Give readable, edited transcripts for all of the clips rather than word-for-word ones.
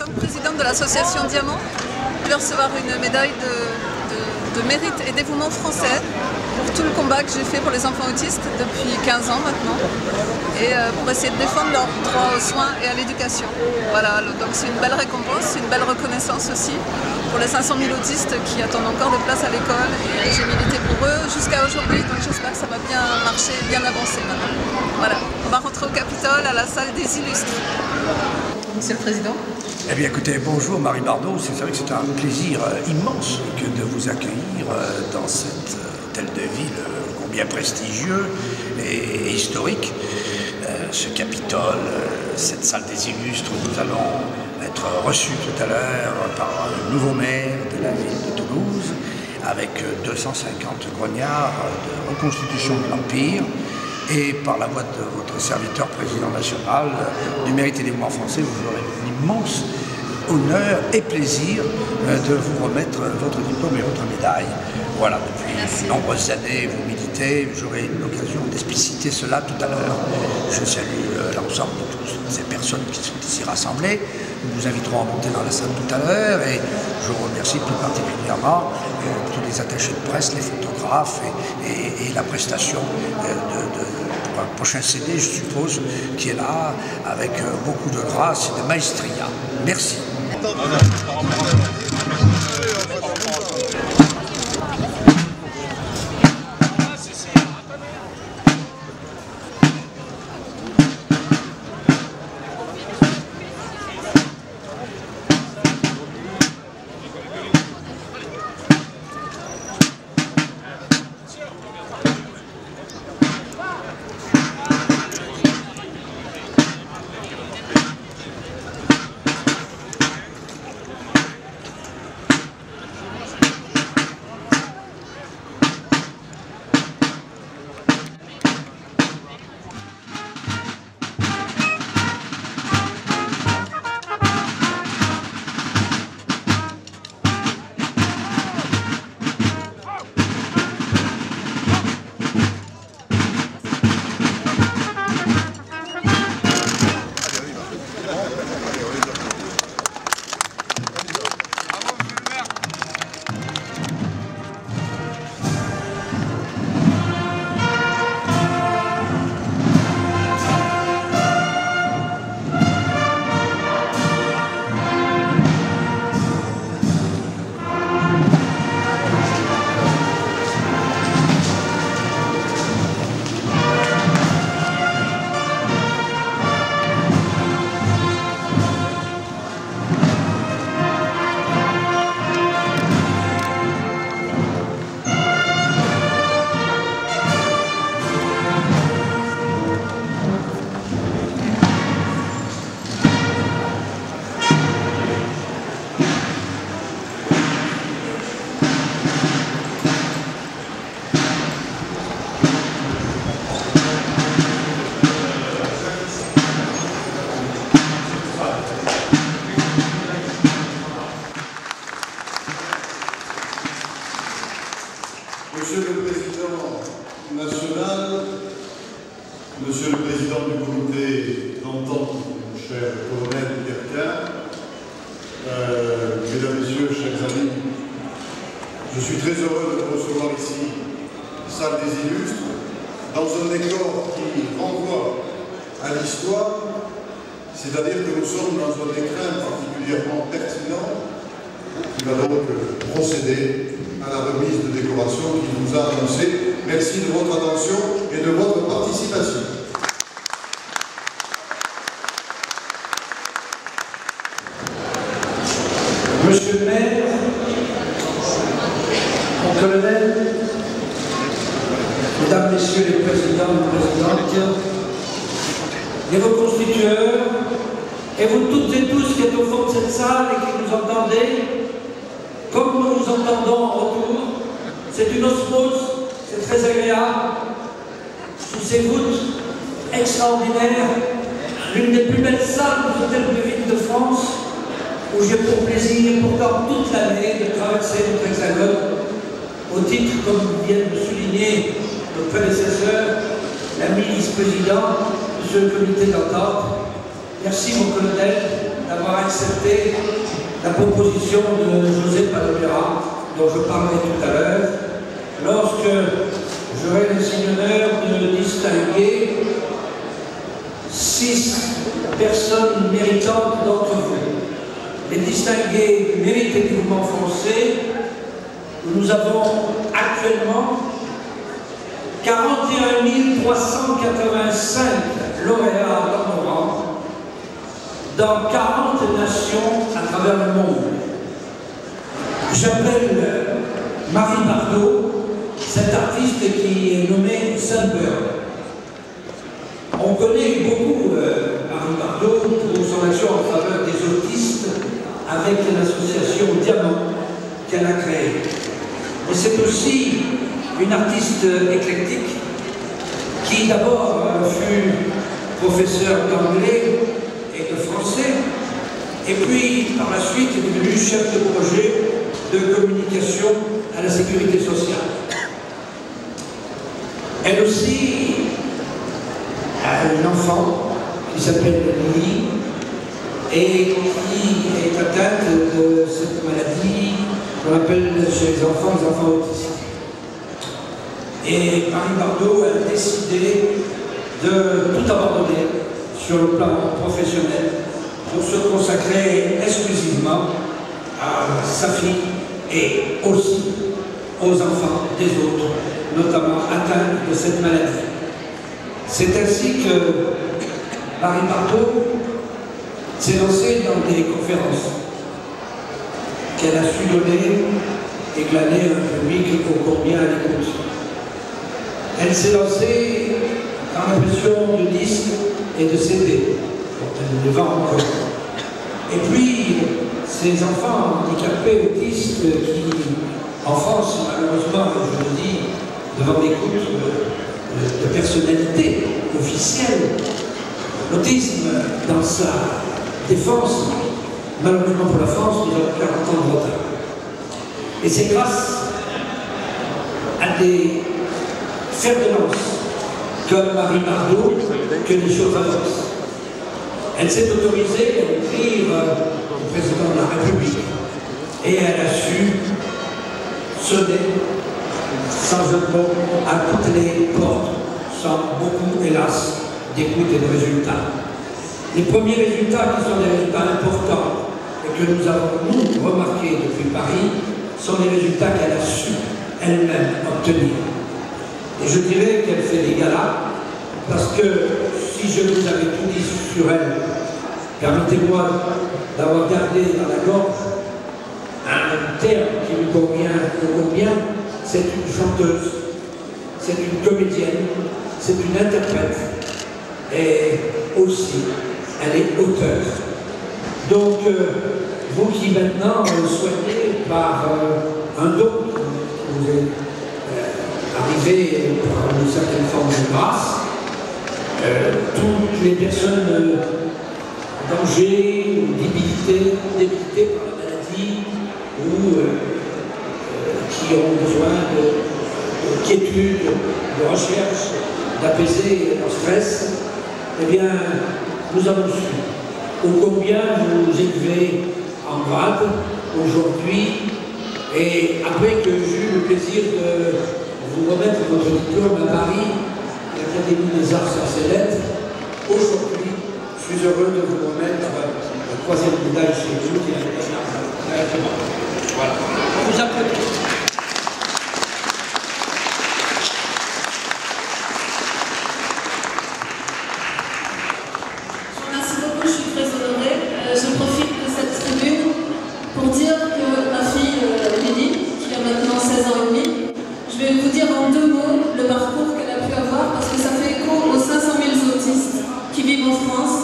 tant que présidente de l'association Diamant, je vais recevoir une médaille de mérite et dévouement français pour tout le combat que j'ai fait pour les enfants autistes depuis 15 ans maintenant et pour essayer de défendre leur droit aux soins et à l'éducation. Voilà, donc c'est une belle récompense, une belle reconnaissance aussi pour les 500 000 autistes qui attendent encore de place à l'école et j'ai milité pour eux jusqu'à aujourd'hui, donc j'espère que ça va bien marcher, bien avancer maintenant. Voilà, on va rentrer au Capitole à la salle des illustres. Monsieur le Président. Eh bien écoutez, bonjour Marie Bardot, c'est vrai que c'est un plaisir immense que de vous accueillir dans cette hôtel de ville combien prestigieux et historique. Ce Capitole, cette salle des illustres où nous allons être reçus tout à l'heure par le nouveau maire de la ville de Toulouse avec 250 grognards de reconstitution de l'Empire. Et par la voix de votre serviteur président national du mérite et dévouement français, vous aurez l'immense honneur et plaisir de vous remettre votre diplôme et votre médaille. Voilà, depuis de nombreuses années, vous militez, j'aurai l'occasion d'expliciter cela tout à l'heure. Je salue l'ensemble de toutes ces personnes qui sont ici rassemblées. Nous vous inviterons à monter dans la salle tout à l'heure et je remercie plus particulièrement tous les attachés de presse, les photographes et la prestation pour un prochain CD, je suppose, qui est là avec beaucoup de grâce et de maestria. Merci. Monsieur le Président national, Monsieur le Président du comité d'entente, mon cher colonel Pierre, Mesdames, Messieurs, chers amis, je suis très heureux de vous recevoir ici, salle des illustres, dans un décor qui renvoie à l'histoire, c'est-à-dire que nous sommes dans un écrin particulièrement pertinent qui va donc procéder à la remise de décoration qui nous a annoncé. Merci de votre attention et de votre participation. Monsieur le maire, mon colonel, mesdames, messieurs les présidents et présidentes, les reconstitueurs, et vous toutes et tous qui êtes au fond de cette salle et qui nous entendez, comme nous nous entendons en retour, c'est une osmose, c'est très agréable, sous ces voûtes extraordinaires, l'une des plus belles salles des hôtels de ville de France, où j'ai pour plaisir, pourtant toute l'année, de traverser notre hexagone, au titre, comme vient de souligner nos prédécesseurs, l'ami vice-président de ce comité d'entente. Merci mon colonel d'avoir accepté la proposition de José Palomera, dont je parlerai tout à l'heure, lorsque j'aurai l'honneur de distinguer 6 personnes méritantes d'entre vous. Les distinguer du mérite et du mouvement français, nous avons actuellement 41 385 lauréats honorables dans 40 nations à travers le monde. J'appelle Marie Bardot, cette artiste qui est nommée Sunburn. On connaît beaucoup Marie Bardot pour son action en faveur des autistes avec l'association Diamant qu'elle a créée. Mais c'est aussi une artiste éclectique qui d'abord fut professeure d'anglais et de français, et puis par la suite est devenue chef de projet de communication à la sécurité sociale. Elle aussi a un enfant qui s'appelle Lily et qui est atteinte de cette maladie qu'on appelle chez les enfants autistes. Et Marie Bardot a décidé de tout abandonner sur le plan professionnel pour se consacrer exclusivement à sa fille et aussi aux enfants des autres, notamment atteints de cette maladie. C'est ainsi que Marie Bardot s'est lancée dans des conférences qu'elle a su donner et glaner un public ô combien à l'écoute. Elle s'est lancée dans l'impression de disques et de CD, dont elle les vend encore. Et puis, ces enfants handicapés autistes qui, en France, malheureusement, je le dis, devant des écoutes de personnalités officielles, l'autisme, dans sa défense, malheureusement pour la France, nous avons 40 ans de retard. Et c'est grâce à des fers de lance comme Marie Bardot que les choses avancent. Elle s'est autorisée à écrire au président de la République et elle a su sonner sans jeu de mots à toutes les portes, sans beaucoup, hélas, d'écoute et de résultats. Les premiers résultats qui sont des résultats importants et que nous avons, nous, remarqués depuis Paris, sont les résultats qu'elle a su elle-même obtenir. Et je dirais qu'elle fait des galas, parce que si je vous avais tout dit sur elle, permettez-moi d'avoir gardé dans la gorge un terme qui lui convient au combien, c'est une chanteuse, c'est une comédienne, c'est une interprète, et aussi, elle est auteure. Donc, vous qui maintenant soignez par un don, vous êtes arrivé par une certaine forme de grâce, toutes les personnes en danger ou débitées par la maladie ou qui ont besoin de quiétude, de recherche, d'apaiser leur stress, eh bien, nous avons su ô combien vous élevez en grade aujourd'hui, et après que j'ai eu le plaisir de vous remettre votre diplôme à Paris, l'Académie des Arts et des Lettres, aujourd'hui, je suis heureux de vous remettre la 3e médaille chez vous, qui est la médaille. Voilà. On vous applaudit. Merci beaucoup, je suis très honorée. Je profite de cette tribune pour dire que ma fille Lily, qui a maintenant 16 ans et demi, je vais vous dire en 2 mots le parcours qu'elle a pu avoir, parce que ça fait écho aux 500 000 autistes qui vivent en France.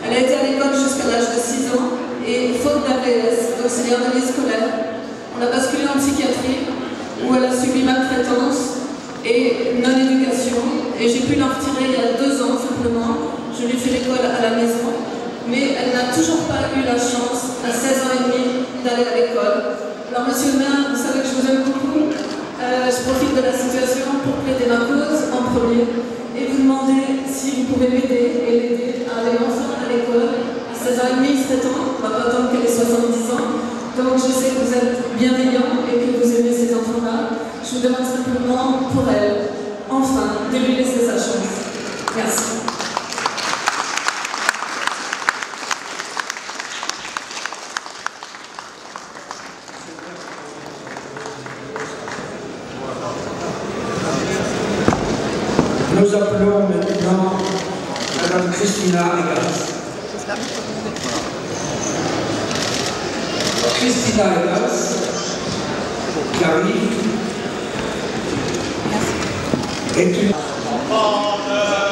Elle a été à l'école jusqu'à l'âge de 6 ans, et faute d'AVS, d'auxiliaire de vie scolaire, on l'a basculée en psychiatrie, où elle a subi maltraitance et non-éducation, et j'ai pu l'en retirer il y a 2 ans simplement. Je lui fais l'école à la maison, mais elle n'a toujours pas eu la chance, à 16 ans et demi, d'aller à l'école. Alors monsieur le maire, vous savez que je vous aime beaucoup. Je profite de la situation pour plaider ma cause en premier et vous demander si vous pouvez m'aider et l'aider à aller enfin à l'école. À 16 ans et demi, il serait temps. Madame Christina Egas. Christina Egas, qui arrive, est une...